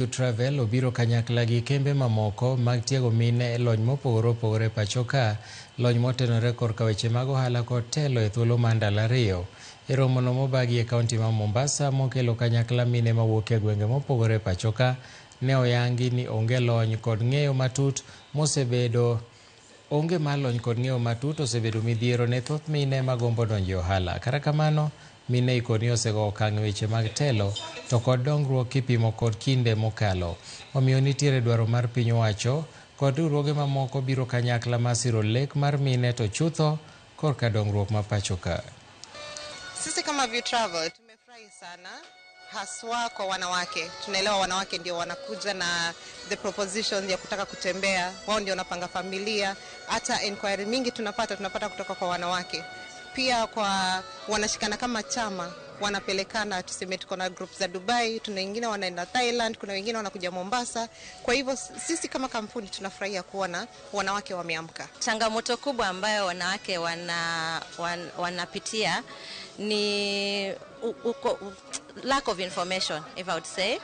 Travel obiro kanyakla gi kembe mamoko mag tiego mine lony mopogore opogore pachoka, lony motenore korka weche mag ohala kod telo e thuolo mar ndalo 2. E romono mobagi e kaunti ma Mombasa mokelo kanyakla mine mawuok e gwenge mopogore pachoka, ne oyangi ni onge lony kod ng'eyo matut osebedo midhiero ne thoth mine magombo donjo e ohala. Kata kamano, mine ikoni osego okang' weche mag telo to kod dongruok kipimo kod kinde mokalo. Omiyo nitiere dwaro mar piny owacho kod riwruoge mamoko biro kanyakla mar siro lek mar mine to chutho korka dongruok ma pachoka. Sisi kama View Travel tumefurahi sana haswa kwa wanawake. Tunaelewa wanawake ndio wanakuja na the propositions ya kutaka kutembea, wao ndio wanapanga familia. Hata inquiry mingi tunapata kutoka kwa wanawake. Pia kwa wanashikana kama chama, wanapelekana, tuseme tuko na group za Dubai, tuna wengine wanaenda Thailand, kuna wengine wanakuja Mombasa. Kwa hivyo sisi kama kampuni tunafurahia kuona wanawake wameamka. Changamoto kubwa ambayo wanawake wanapitia ni lack of information, if I would say.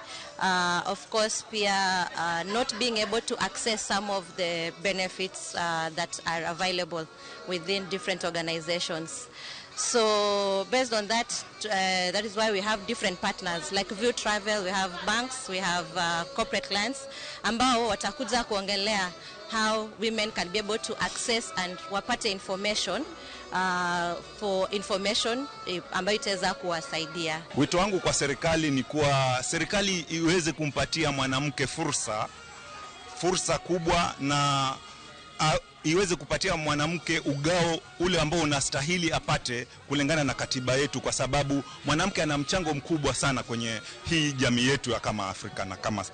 Of course, pia not being able to access some of the benefits that are available within different organizations. So based on that, that is why we have different partners like View Travel. We have banks, we have corporate clients ambao watakuja kuongelea how women can be able to access and wapate information for information ambayo itaweza kuwasaidia. Wito wangu kwa serikali ni kuwa serikali iweze kumpatia mwanamke fursa kubwa na iweze kupatia mwanamke ugao ule ambao unastahili apate kulingana na katiba yetu, kwa sababu mwanamke ana mchango mkubwa sana kwenye hii jamii yetu ya kama Afrika na kama